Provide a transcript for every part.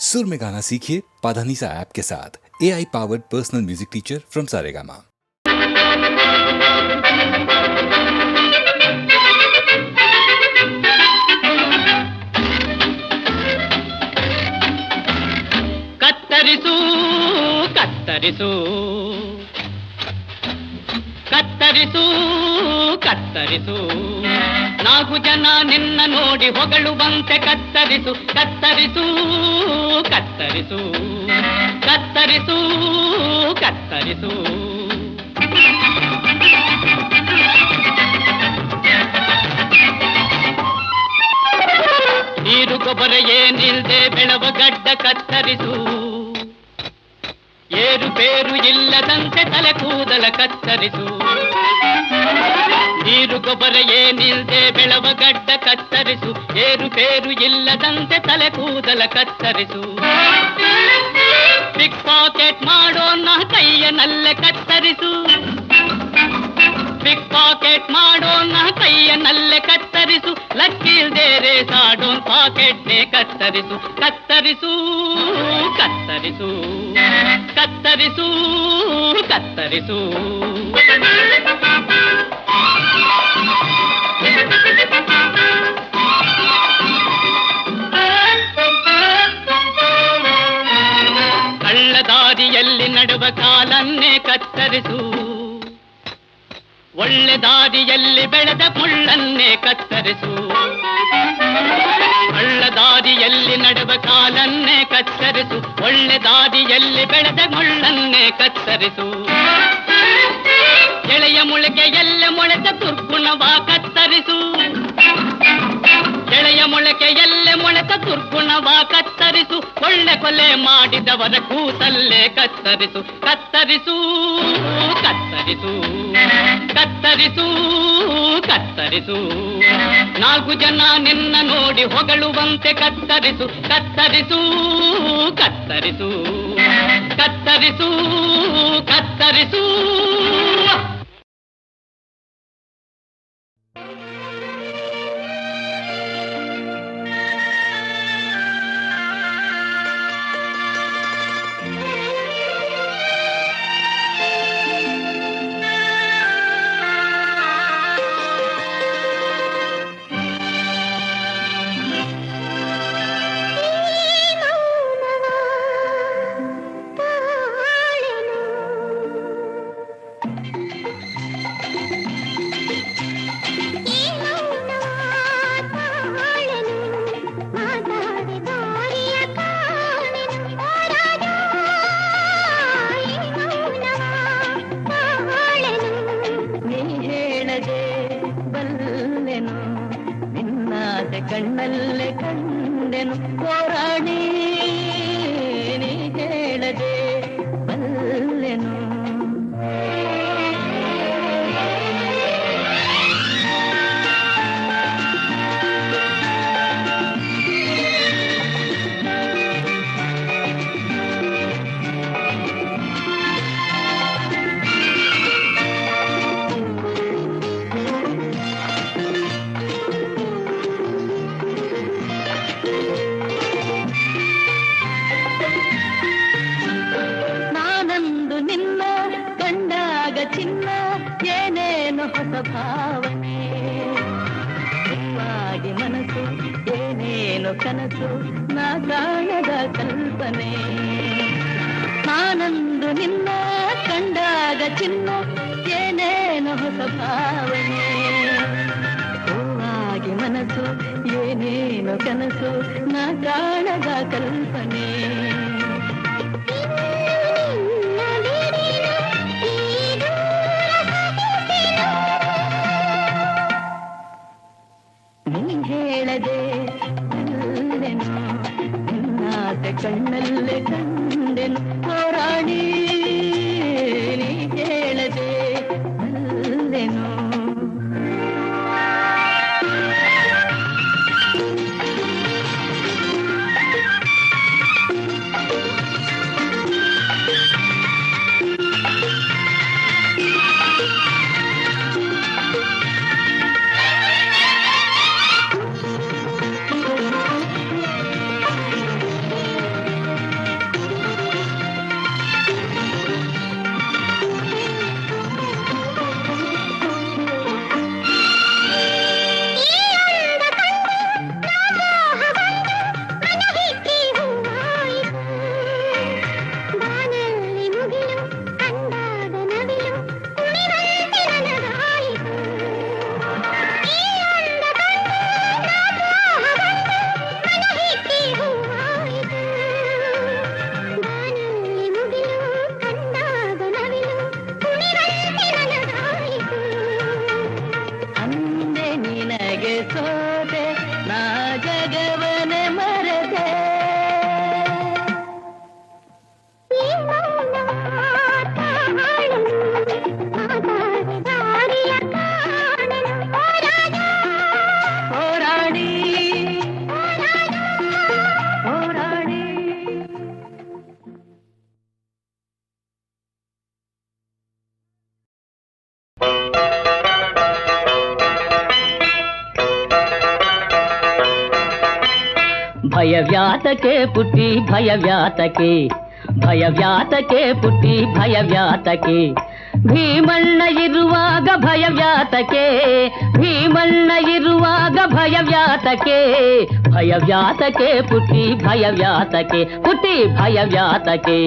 सुर में गाना सीखिए पाधानीसा ऐप के साथ। AI powered personal music teacher from Saregama. ಕತ್ತರಿಸು ಕತ್ತರಿಸು ಕತ್ತರಿಸು ಕತ್ತರಿಸು ನಾಲ್ಕು ಜನ ನಿನ್ನ ನೋಡಿ ಹೊಗಳುವಂತೆ ಕತ್ತರಿಸು ಕತ್ತರಿಸು ಕತ್ತರಿಸು ಕತ್ತರಿಸು ಕತ್ತರಿಸು ನೀರು ಗೊಬ್ಬರ ಏನಿಲ್ದೆ ಬೆಳವ ಗಡ್ಡ ಕತ್ತರಿಸು ಏರು ಪೇರು ಇಲ್ಲದಂತೆ ತಲೆ ಕೂದಲ ಕತ್ತರಿಸು ನೀರು ಗೊಬ್ಬರ ಏನಿಲ್ದೆ ಬೆಳವ ಗಡ್ಡ ಕತ್ತರಿಸು ಏರು ಪೇರು ಇಲ್ಲದಂತೆ ತಲೆ ಕೂದಲ ಕತ್ತರಿಸು ಪಿಕ್ ಪಾಕೆಟ್ ಮಾಡೋಣ ಕೈಯನಲ್ಲೇ ಕತ್ತರಿಸು ಪಿಕ್ ಪಾಕೆಟ್ ಮಾಡೋಣ ಕೈಯನಲ್ಲೇ ಕತ್ತರಿಸು ಲಕ್ಕಿಲ್ದೆ ರೇಸಾಡೋನ್ ಪಾಕೆಟ್ನೇ ಕತ್ತರಿಸು ಕತ್ತರಿಸು ಕತ್ತರಿಸು ಕತ್ತರಿಸು ಕತ್ತರಿಸು ಕಳ್ಳದಾರಿಯಲ್ಲಿ ನಡುವ ಕಾಲನ್ನೇ ಕತ್ತರಿಸು ಒಳ್ಳೆ ದಾರಿಯಲ್ಲಿ ಬೆಳೆದ ಮುಳ್ಳನ್ನೇ ಕತ್ತರಿಸು ಕಳ್ಳದಾರಿಯಲ್ಲಿ ನಡುವ ಕಾಲನ್ನೇ ಕತ್ತರಿಸು ಒಳ್ಳೆ ದಾರಿಯಲ್ಲಿ ಬೆಳೆದ ಮುಳ್ಳನ್ನೇ ಕತ್ತರಿಸು ಎಳೆಯ ಮೊಳಕೆಯಲ್ಲ ಮೊಳೆತ ದುರ್ಗುಣವ ಕತ್ತರಿಸು ಎಳೆಯ ಮೊಳಕೆಯಲ್ಲೇ ಮೊಳೆತ ದುರ್ಗುಣವ ಕತ್ತರಿಸು ಒಳ್ಳೆ ಕೊಲೆ ಮಾಡಿದವರ ಕೂತಲ್ಲೇ ಕತ್ತರಿಸು ಕತ್ತರಿಸು ಕತ್ತರಿಸು ಕತ್ತರಿಸು ಕತ್ತರಿಸು ನಾಲ್ಕು ಜನ ನಿನ್ನ ನೋಡಿ ಹೊಗಳುವಂತೆ ಕತ್ತರಿಸು ಕತ್ತರಿಸು ಕತ್ತರಿಸು ಕತ್ತರಿಸು ಕತ್ತರಿಸು ಕಣ್ಣಲ್ಲೇ ಕಂಡೆನು ಹೋರಾಡಿ ನೀ ಹೇಳದೆ ಬಲ್ಲೆನು ಚಿನ್ನ ಏನೇನು ಹೊಸ ಭಾವನೆ ನಿಮ್ಮಾಗಿ ಮನಸ್ಸು ಏನೇನು ಕನಸು ನಾ ಕಾಣದ ಕಲ್ಪನೆ ನಾನಂದು ನಿನ್ನ ಕಂಡಾಗ ಚಿನ್ನ ಏನೇನು ಹೊಸ ಭಾವನೆ ಹೂವಾಗಿ ಮನಸ್ಸು ಏನೇನು ಕನಸು ನಾ ಕಾಣದ ಕಲ್ಪನೆ ಹೇಳದೆ ಬಲ್ಲೆನು ನಿನ್ನಾಸೆ ಕಣ್ಣಲ್ಲೇ ಕಂಡೆನು ಹೋರಾಡಿ ನೀ ಹೇಳದೆ ಬಲ್ಲೆನು ಭಯವ್ಯಾತಕೆ ಪುಟ್ಟಿ ಭಯವ್ಯಾತಕೆ, ಭಯವ್ಯಾತಕೆ ಪುಟ್ಟಿ ಭಯವ್ಯಾತಕೆ. ಭೀಮಣ್ಣ ಇರುವಾಗ ಭಯವ್ಯಾತಕೆ, ಭೀಮಣ್ಣ ಇರುವಾಗ ಭಯವ್ಯಾತಕೆ, ಭಯವ್ಯಾತಕೆ ಪುಟ್ಟಿ ಭಯವ್ಯಾತಕೆ, ಪುಟ್ಟಿ ಭಯವ್ಯಾತಕೆ.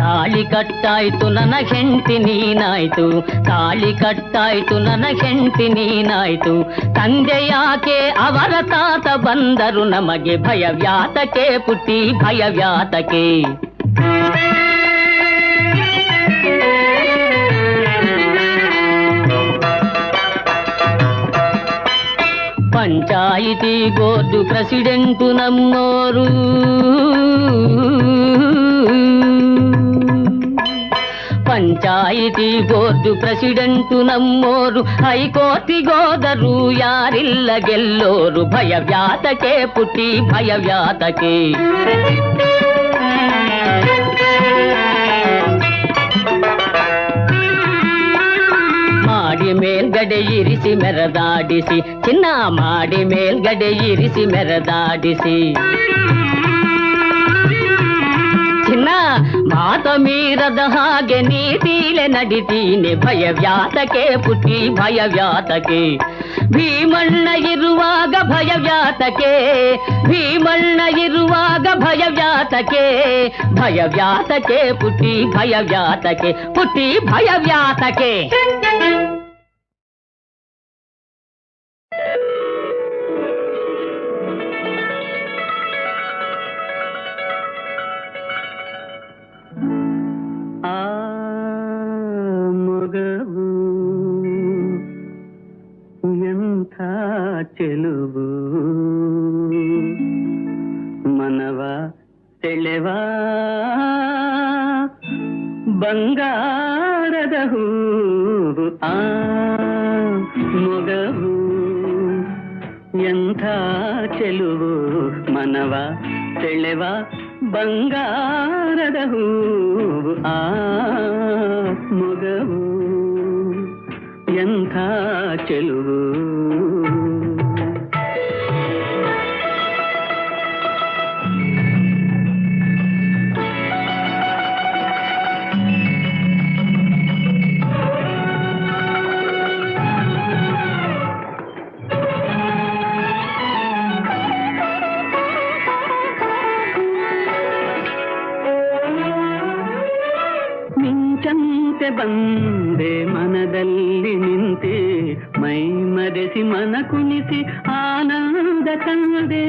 ತಾಳಿ ಕಟ್ಟಾಯ್ತು ನನ್ನ ಹೆಂಡತಿ ನೀನಾಯ್ತು, ತಾಳಿ ಕಟ್ಟಾಯ್ತು ನನ್ನ ಹೆಂಡತಿ ನೀನಾಯ್ತು. ತಂದೆ ಯಾಕೆ ಅವರ ತಾತ ಬಂದರು ನಮಗೆ, ಭಯವ್ಯಾತಕೆ ಪುಟ್ಟಿ ಭಯವ್ಯಾತಕೆ. ಪಂಚಾಯಿತಿ ಬೋರ್ಡು ಪ್ರೆಸಿಡೆಂಟು ನಮ್ಮೋರು, ಪಂಚಾಯಿತಿ ಬೋರ್ಡು ಪ್ರೆಸಿಡೆಂಟು ನಮ್ಮೋರು. ಹೈಕೋರ್ಟಿಗೋದರು ಯಾರಿಲ್ಲ ಗೆಲ್ಲೋರು, ಭಯವ್ಯಾತಕೆ ಪುಟ್ಟಿ ಭಯವ್ಯಾತಕೆ. ಮಾಡಿ ಮೇಲ್ಗಡೆ ಇರಿಸಿ ಮೆರೆದಾಡಿಸಿ, ಚಿನ್ನ ಮಾಡಿ ಮೇಲ್ಗಡೆ ಇರಿಸಿ ಮೆರೆದಾಡಿಸಿ. ಚಿನ್ನ ಮಾತ ಮೀರದ ಹಾಗೆ ನೀತಿಲೆ ನಡಿತೀನಿ, ಭಯವ್ಯಾತಕೆ ಪುಟ್ಟಿ ಭಯವ್ಯಾತಕೆ. ಭೀಮಣ್ಣ ಇರುವಾಗ ಭಯವ್ಯಾತಕೆ, ಭೀಮಣ್ಣ ಇರುವಾಗ ಭಯವ್ಯಾತಕೆ, ಭಯವ್ಯಾತಕೆ ಪುಟ್ಟಿ ಭಯವ್ಯಾತಕೆ, ಪುಟ್ಟಿ ಭಯವ್ಯಾತಕೆ. ಮೊಗವು ಎಂಥ ಚೆಲುವು, ಮನವ ಸೆಳೆವ ಬಂಗಾರದ ಹೂವು. ಆ ಮೊಗವು ಎಂಥ ಚೆಲುವು, ಮನವ ಸೆಳೆವ ಬಂಗಾರದ ಹೂವು. ಆ ಮೊಗವು ಎಂಥ ಚೆಲುವು. ಮಿಂಚಂತೆ ಬಂದೆ ಮನದಲ್ಲಿ ನಿಂತೆ, ಮೈ ಮರೆಸಿ ಮನ ಕುಣಿಸಿ ಆನಂದ ಕಂಡೆ.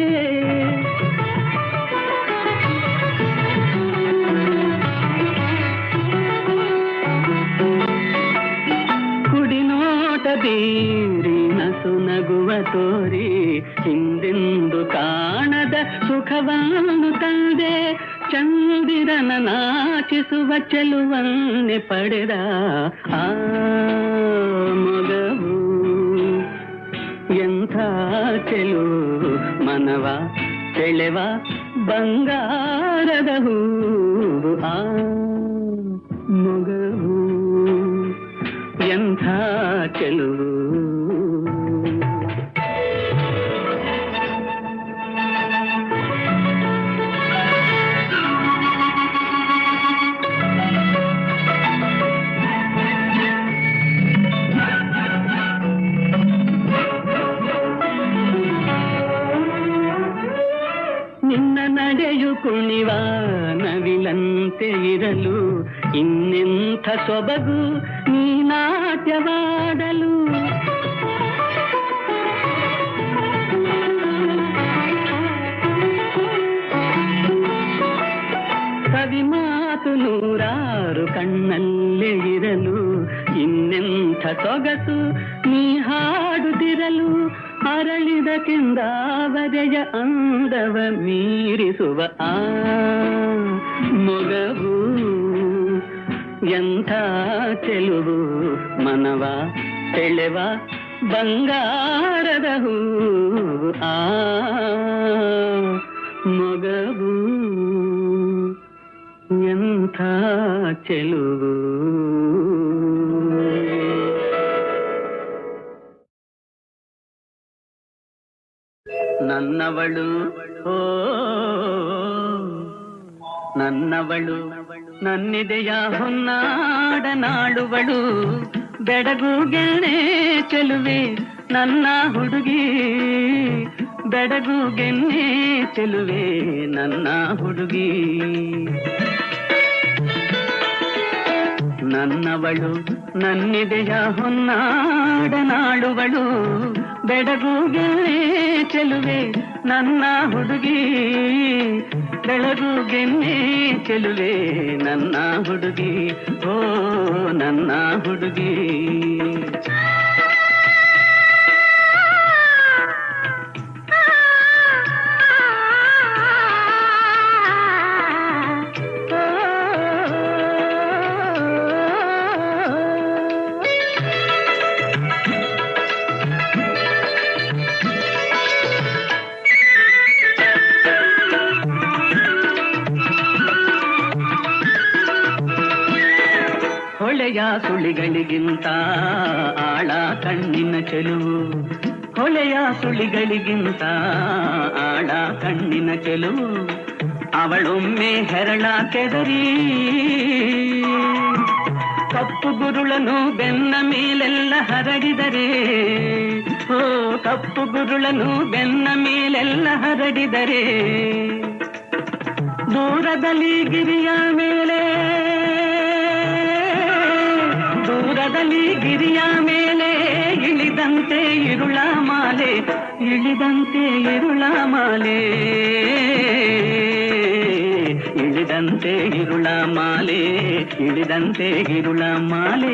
ಕುಡಿನೋಟ ಬೀರಿ ನಸು ನಗುವ ತೋರಿ, ಹಿಂದೆಂದು ಕಾಣದ ಸುಖವನ್ನು ತಂದೆ. ಚಂದಿರನ ನಾಚಿಸುವ ಚೆಲುವನ್ನೆ ಪಡೆದ ಆ ಮೊಗವು ಎಂಥ ಚೆಲುವು, ಮನವ ಸೆಳೆವ ಬಂಗಾರದ ಹೂವು. ಆ ಮೊಗವು ಎಂಥ ಚೆಲುವು. ನಿನ್ನ ನಡೆಯು ಕುಣಿವ ನವಿಲಂತೆ ಇರಲು, ಇನ್ನೆಂಥ ಸೊಬಗು ನೀ ನಾಟ್ಯವಾಡಲು. ಕವಿ ಮಾತು ನೂರಾರು ಕಣ್ಣಲ್ಲೇ ಇರಲು, ಇನ್ನೆಂಥ ಸೊಗಸು ನೀ ಹಾಡುತ್ತಿರಲು. ಅರಳಿದ ಕೆಂದಾವರೆಯ ಅಂದವ ಮೀರಿಸುವ ಆ ಮೊಗವು ಎಂಥ ಚೆಲುವು, ಮನವ ಸೆಳೆವ ಬಂಗಾರದ ಹೂವು. ಆ ಮೊಗವು ಎಂಥ ಚೆಲುವು. ನನ್ನವಳು ಓ ನನ್ನವಳು ನನ್ನಿದೆಯ ಹೊನ್ನಾಡನಾಡುವಳು ಬೆಡಗು ಗೆಣ್ಣೆ ಚೆಲುವೆ ನನ್ನ ಹುಡುಗಿ ಬೆಡಗು ಗೆಣ್ಣೆ ಚೆಲುವೆ ನನ್ನ ಹುಡುಗಿ ನನ್ನವಳು ನನ್ನಿದೆಯ ಹೊನ್ನಾಡನಾಡುವಳು ಬೆಡಗು ಗೆಣ್ಣೆ ಚೆಲುವೆ ನನ್ನ ಹುಡುಗಿ ಬೆಳಗು ಗೆಣ್ಣೆ ಚೆಲುವೆ ನನ್ನ ಹುಡುಗಿ ಓ ನನ್ನ ಹುಡುಗಿ ಹೊಳೆಯ ಸುಳಿಗಳಿಗಿಂತ ಆಳ ಕಣ್ಣಿನ ಚೆಲುವು ಹೊಳೆಯ ಸುಳಿಗಳಿಗಿಂತ ಆಳ ಕಣ್ಣಿನ ಚೆಲುವು ಅವಳೊಮ್ಮೆ ಹೆರಳ ಕೆದರಿ ಕಪ್ಪು ಗುರುಳನು ಬೆನ್ನ ಮೇಲೆಲ್ಲ ಹರಡಿದರೆ ಓ ಕಪ್ಪು ಗುರುಳನು ಬೆನ್ನ ಮೇಲೆಲ್ಲ ಹರಡಿದರೆ ದೂರದಲ್ಲಿ ಗಿರಿಯ ಮೇಲೆ ದೂರದಲ್ಲಿ ಗಿರಿಯ ಮೇಲೆ ಇಳಿದಂತೆ ಇರುಳ ಮಾಲೆ ಇಳಿದಂತೆ ಇರುಳ ಮಾಲೆ ಇಳಿದಂತೆ ಇರುಳ ಮಾಲೆ ಇಳಿದಂತೆ ಇರುಳ ಮಾಲೆ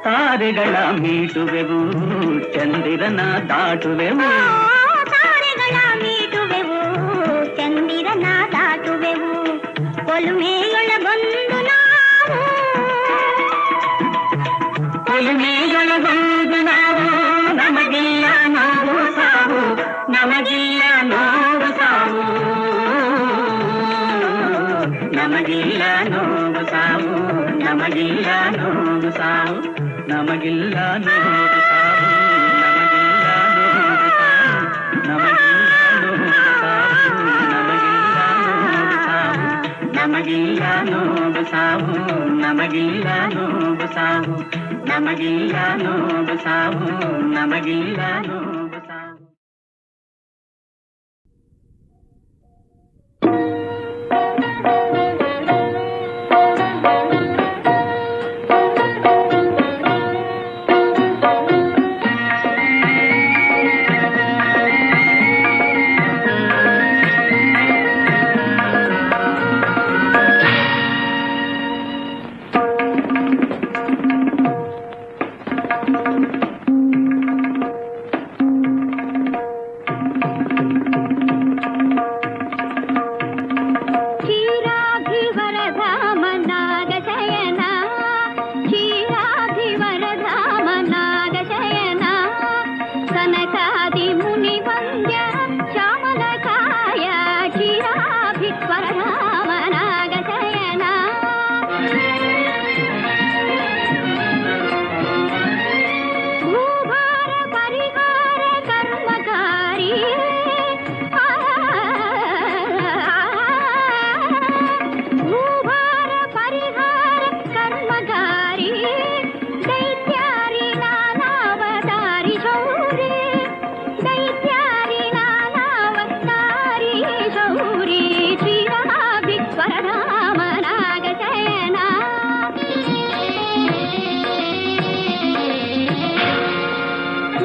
ತಾರೆಗಳ ಮೀಟುವೆವು ಚಂದಿರನ ದಾಟುವೆವು ತಾರೆಗಳ ಮೀಟುವೆವು ಚಂದಿರನ ದಾಟುವೆವು ಒಲುಮೆಯೊಳಗೊಂದು ನಾವು ಒಲುಮೆಯೊಳಗೊಂದು ನಾವು ನಮಗಿಲ್ಲ ನೋವು ಸಾವು ನಮಗಿಲ್ಲ ನೋವು ಸಾವು ನಮಗಿಲ್ಲ ನೋವು ಸಾವು ನಮಗಿಲ್ಲ ನೋವು ಸಾವು ನಮಗಿಲ್ಲ ನೋವು ಸಾವು ನಮಗಿಲ್ಲ ನೋವು ಸಾವು ನಮಗಿಲ್ಲ ನೋವು ಸಾವು ನಮಗಿಲ್ಲ ನೋವು ಸಾವು ನಮಗಿಲ್ಲ ನೋವು ಸಾವು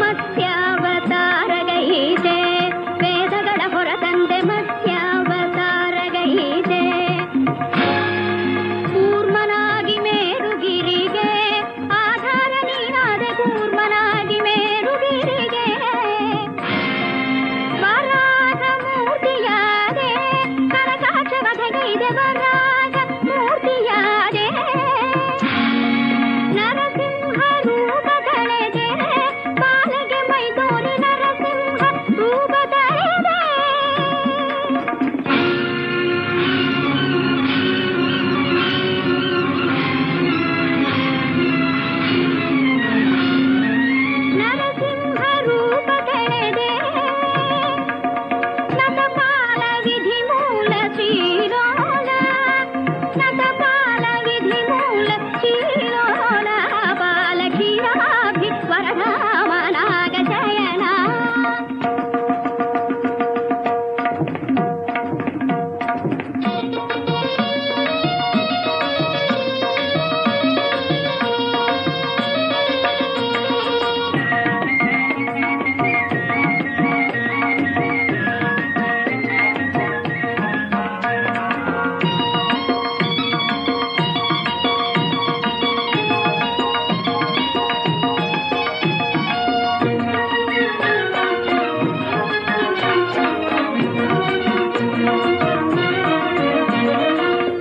ಮತ್ಸ್ಯಾವತಾರಗೈದೆ ವೇದಗಳ ಹೊರತಂದೆ ಮತ್ಸ್ಯಾವತಾರಗೈದೆ ಕೂರ್ಮನಾಗಿ ಮೇರುಗಿರಿಗೆ ಆಧಾರ ನೀನಾದೆ ಕೂರ್ಮನಾಗಿ ಮೇರುಗಿರಿಗೆ ವರಾಹ ಮೂರ್ತಿಯಾದೆ ಕನಕಾಕ್ಷ ವಧಗೈದೆ ವರಾಹ ಮೂರ್ತಿಯಾದೆ ನರಸಿಂಹ ರೂಪ ತಳೆದೆ ಬಾಲಗೆ ಮೈದೋರಿ ನರಸಿಂಹ ರೂಪ ತಳೆದೆ ನರಸಿಂಹ ರೂಪ ತಳೆದೆ ನತಪಾಲ ವಿಧಿ ಮೂಲ ಶ್ರೀಲೋಲ ನತಪಾಲ ವಿಧಿ ಮೂಲ ಶ್ರೀಲೋಲ ಬಾಲ ಕ್ಷೀರಾಭಿ ವರಧಾಮ ನಾಗ ಶಯನ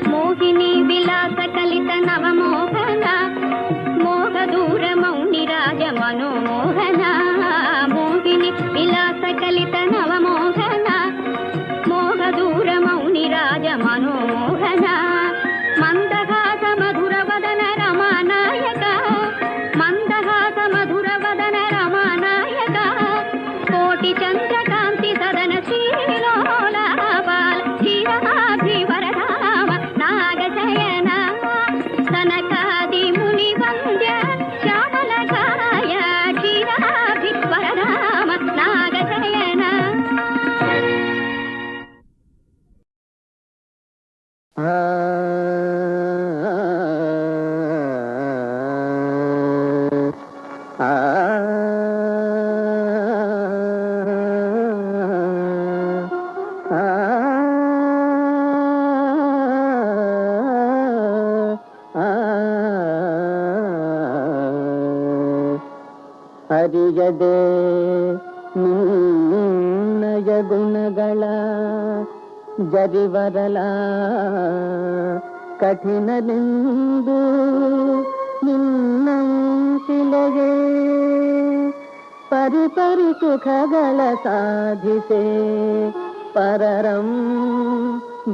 ಮೋಹಿನಿ ವಿಲಾಸ ಕಲಿತ ನವಮೋಹನ ಮೋಹ ದೂರ ಮೌನಿ ರಾಜ ಮನೋಮೋಹನ ಮೋಹಿನಿ ವಿಲಾಸ ಕಲಿತ ನವಮೋಹನ ಮೋಹ ದೂರ ಮೌನಿ ರಾಜ ಮನೋಮೋಹನ ಮಂದಹಾಸ ಮಧುರ ವದನ ರಮಾನಾಯಕ ಮಂದಹಾಸ ಮಧುರ ವದನ ರಮಾನಾಯಕ ಕೋಟಿ ಚಂದ್ರಕಾಂತಿ ಸದನ ಶ್ರೀಲೋಲ ಬಾಲ ಕ್ಷೀರಾಭಿ ವರಧಾಮ ನಾಗ ಶಯನ ಸನಕಾದಿ ಮುನಿ ವಂದ್ಯ ಶ್ಯಾಮಲ ಕಾಯ ಕ್ಷೀರಾಭಿ ವರಧಾಮ ನಾಗ ಶಯನ ಹರಿಯದೆ ನಿನ್ನಯ ಗುಣಗಳ ಜರಿವರಲ ಕಠಿಣನೆಂದು ನಿನ್ನಂತಿಲೆಗೆ ಪರಿಪರಿ ಸುಖಗಳ ಸಾಧಿಸೆ ಪರರಂ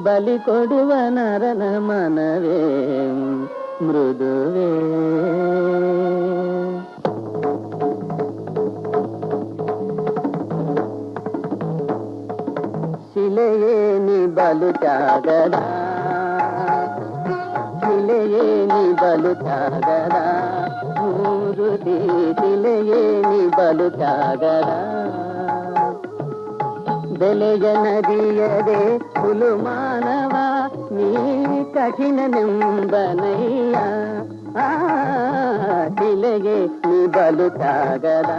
ಬಲಿ ಕೊಡುವ ನರನ ಮನವೇ ಮೃದುವೇ ಶಿಲೆಯೇ ನಿ ಬಲು ತ್ಯಾಗದ ಶಿಲೆಯೇ ನಿ ಬಲು ತ್ಯಾಗದ ಮೂರುತಿ ಶಿಲೆಯೇ ನಿ ಬಲು ತ್ಯಾಗದ ಬೆಲೆಯ ನದಿಯದೆ ಹುಲು ಮಾನವ ನೀ ಕಠಿಣನೆಂಬನಯ್ಯ ಶಿಲೆಯೇ ನಿ ಬಲು ತ್ಯಾಗದ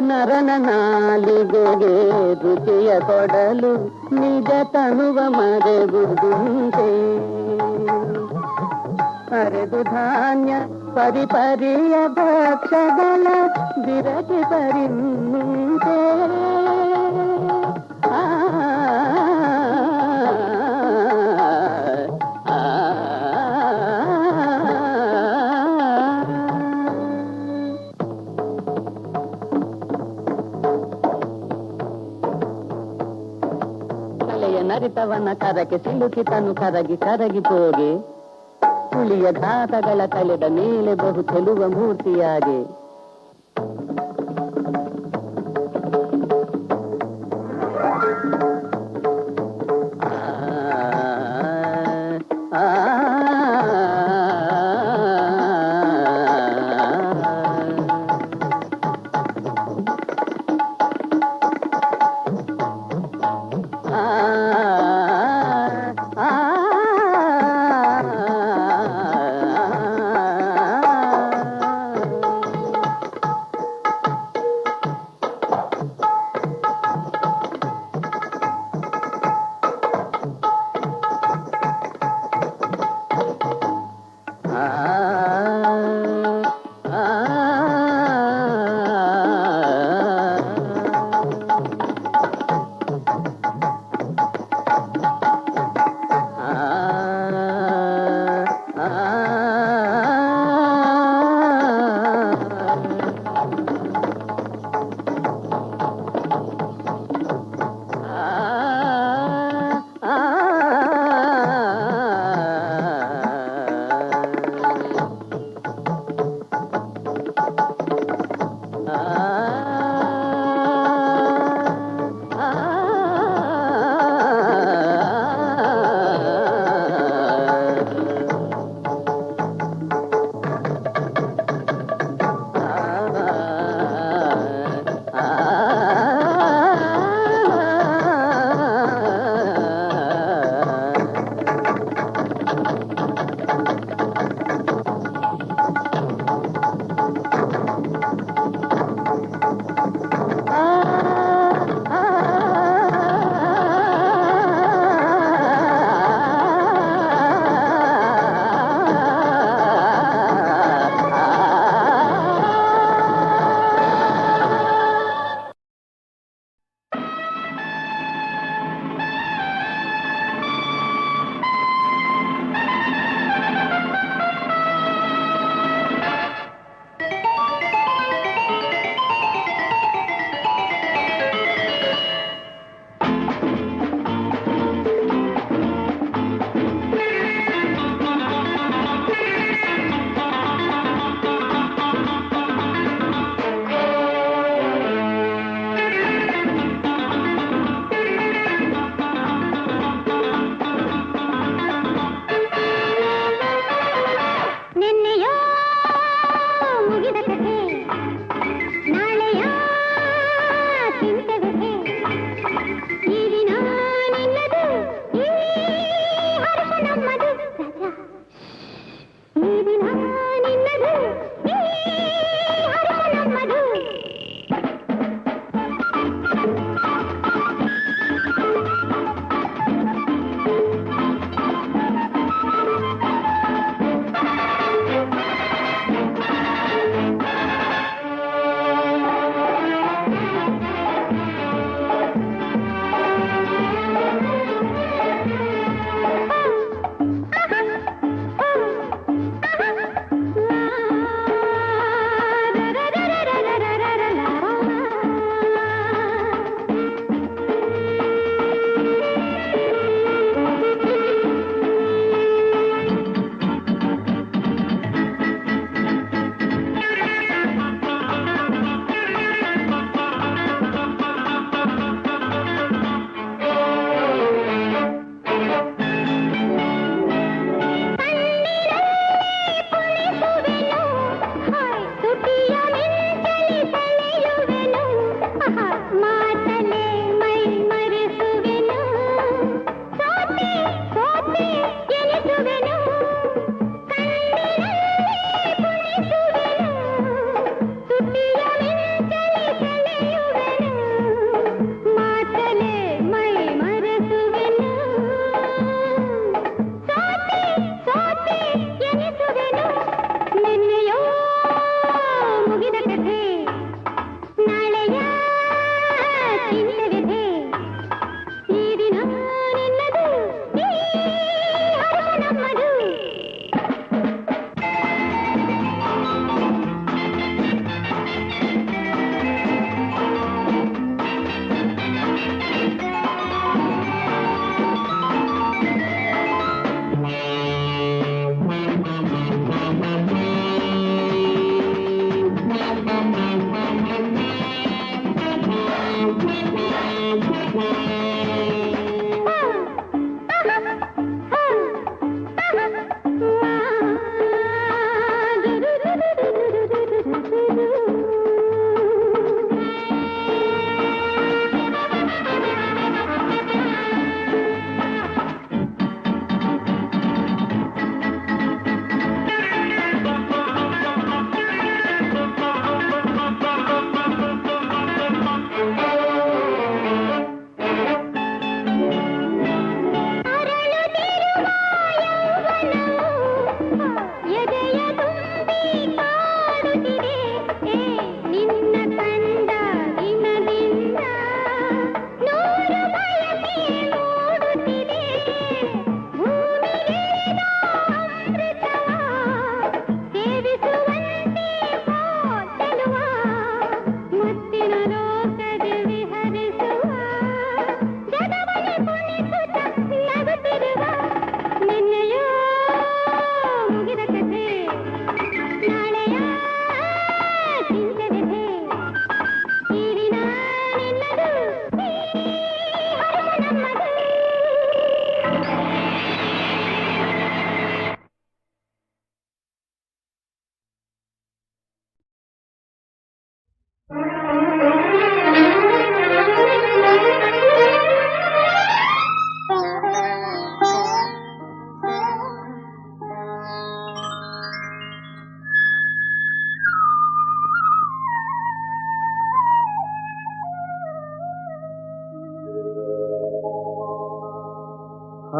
ನರನ ನಾಲಿಗೆಗೆ ರುಚಿಯ ಕೊಡಲು ನಿಜ ತನುವ ಮರೆಗುದುಂಟೆ ಅರೆದು ಧಾನ್ಯ ಪರಿಪರಿಯ ಭಕ್ಷಗಳ ಬಿರಟಿ ಪರಿನ್ನುಂಟೆ ನರಿತವನ ಕರಕ್ಕೆ ಸಿಲುಕಿ ತನು ಕರಗಿ ಕರಗಿ ಹೋಗೆ ಹುಲಿಯ ಘಾತಗಳ ಕಳೆದ ಮೇಲೆ ಬಹು ಚೆಲುವ ಮೂರ್ತಿಯಾಗೆ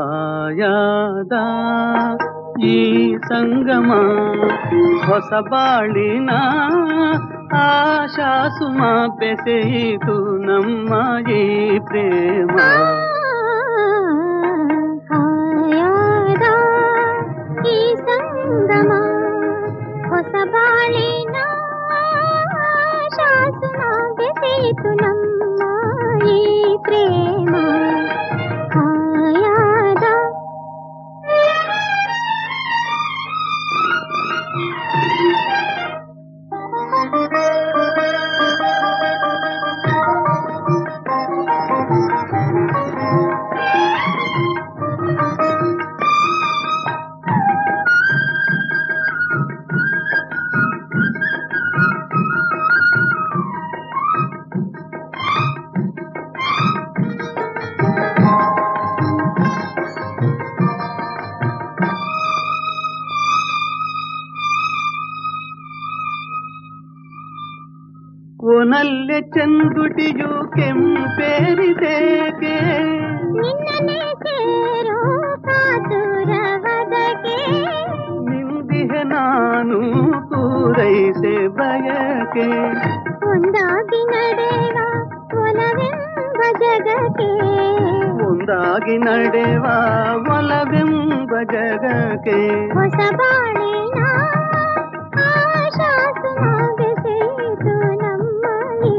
ಹಾಯಾದ ಈ ಸಂಗಮ ಹೊಸ ಬಾಳಿನ ಆಶಾಸುಮ ಬೆಸೆಯಿತು ನಮ್ಮ ಈ ಪ್ರೇಮ. ಹಾಯಾದ ಈ ಸಂಗಮ ಹೊಸ ಬಾಳಿನ ಆಶಾಸುಮ ಬೆಸೆಯಿತು ನಮ್ಮ ಈ ಪ್ರೇಮ. ಒನಲ್ಲೆ ಚಂದುಟಿಯು ಕೆಂಪೇರಿದೇಕೆ ನಿನ್ನನೆ ಸೇರೋ ಕಾತುರವದಗೆ ನಿಂದಿಹೆ ನಾನು ಪೂರೈಸೆ ಬಯಕೆ ಒಂದಾಗಿ ನಡೆವ ಒಲವೆಂಬ ಜಗಕ್ಕೆ ಒಂದಾಗಿ ನಡೆವ ಒಲವೆಂಬ ಜಗಕ್ಕೆ ಹೊಸ ಬಾಳಿನ ಆಶಾಸುಮ ಬೆಸೆಯಿತು ನಮ್ಮ ಈ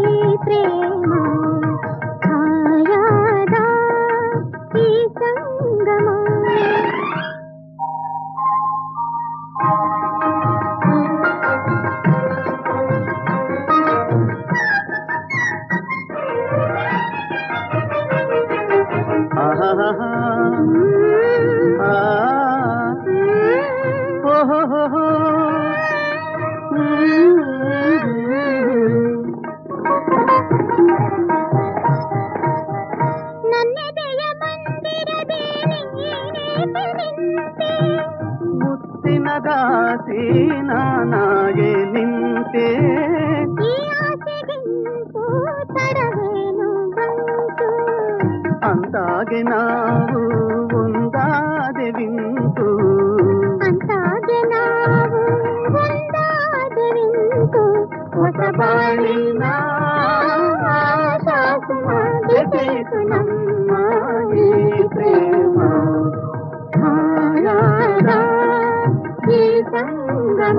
ಪ್ರೇಮ. ಹಾಯಾದ ಈ ಸಂಗಮ ನನ್ನೆದೆಯ ಮಂದಿರದೇ ನೀನೇ ನಿಂತೆ ಮುತ್ತಿನ ದಾಸಿ ನಾನಾಗೆ ನಿಂತೆ ಈ ಆಸೆಗಿಂತೂ ತಡವೇನು ಬಂತು ಅಂತಾಗೆ ನಾವು ಒಂದಾದೆವಿಂತು ಅಂತಾಗೆ ನಾವು ಒಂದಾದೆವಿಂತು ಹೊಸ ಬಾಳಿನ ಆಶಾಸುಮ ಬೆಸೆಯಿತು ನಮ್ಮ ಈ ಪ್ರೇಮ. ಹಾಯಾದ ಈ ಸಂಗಮ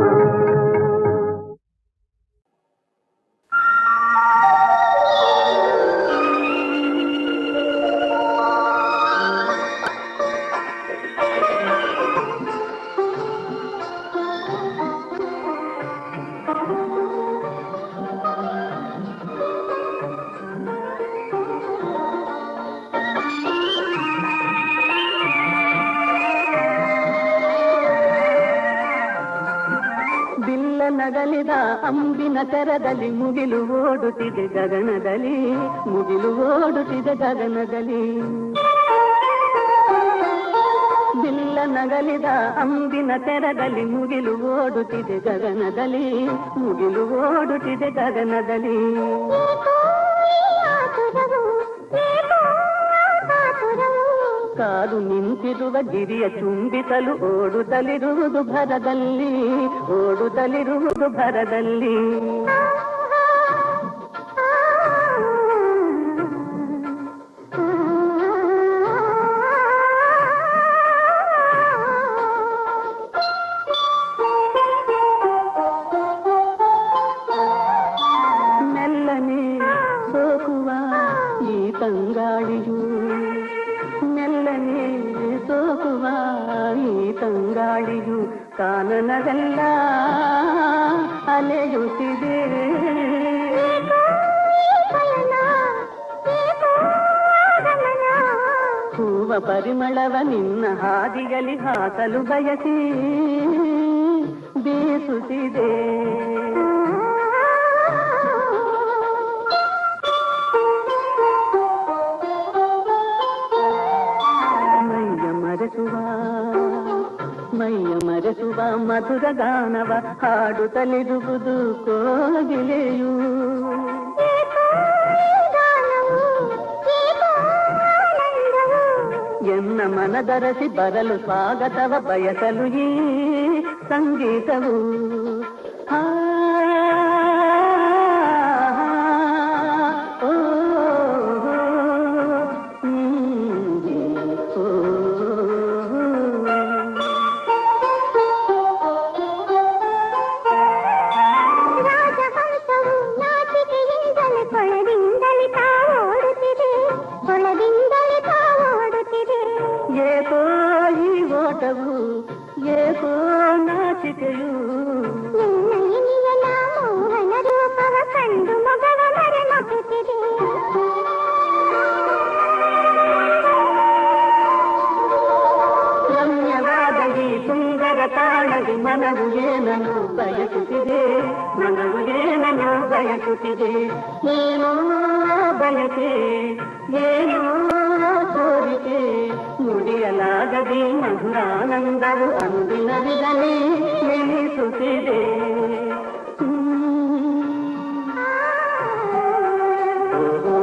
ನಗಲಿದ ಅಂಬಿನ ತೆರದಲ್ಲಿ ಮುಗಿಲು ಓಡುತ್ತಿದೆ ಗಗನದಲ್ಲಿ, ಮುಗಿಲು ಓಡುತ್ತಿದೆ ಗಗನದಲ್ಲಿ. ಬಿಲ್ಲ ನಗಲಿದ ಅಂಬಿನ ತೆರದಲ್ಲಿ ಮುಗಿಲು ಓಡುತ್ತಿದೆ ಗಗನದಲ್ಲಿ, ಮುಗಿಲು ಓಡುತ್ತಿದೆ ಗಗನದಲ್ಲಿ. ಕಾದು ನಿಂತಿರುವ ಗಿರಿಯ ಚುಂಬಿಸಲು ಓಡುತ್ತಲಿರುವುದು ಭರದಲ್ಲಿ, ಓಡುತ್ತಲಿರುವುದು ಭರದಲ್ಲಿ. ಮೆಲ್ಲನೆ ಸೋಕುವ ಈ ತಂಗಾಳಿಯು, ಮೆಲ್ಲನೆ ಸೋಕುವ ಈ ತಂಗಾಳಿಯು ಕಾನನವೆಲ್ಲ ಅಲೆಯುತ್ತಿದೆ. ಹೂವ ಪರಿಮಳವ ನಿನ್ನ ಹಾದಿಯಲ್ಲಿ ಹಾಕಲು ಬಯಸಿ ಬೀಸುತ್ತಿದೆ. ಮೈಯ ಮರೆಸುವ ಮಧುರ ಗಾನವ ಹಾಡುತ್ತಲಿರುವುದು ಕೋಗಿಲೆಯು. ಎನ್ನ ಮನದರಸಿ ಬರಲು ಸ್ವಾಗತವ ಬಯಸಲು ಈ ಸಂಗೀತವು. ಏಕೋ ಈ ಓಟವು, ಏಕೋ ನಾಚಿಕೆಯು, ಮೋಹನ ರೂಪವ ಕಂಡು ಮಗವ ಮರೆಮಗುತ್ತಿದೆ. ರಮ್ಯವಾದ ಈ ಸುಂದರ ತಾಳದಿ ಮನವು ಏನನ್ನು ಬಯಸುತ್ತಿದೆ, ಮನವು ಏನನ್ನು ಬಯಸುತ್ತಿದೆ. ಏನೋ ಬಯಕೆ, ಏನೋ ಕೋರಿಕೆ, ನುಡಿಯಲಾಗದೆ ಮಧುರಾನಂದವು ಅಂದಿನ ವಿಧನೆ ಎನಿಸುತ್ತಿದೆ. ಓ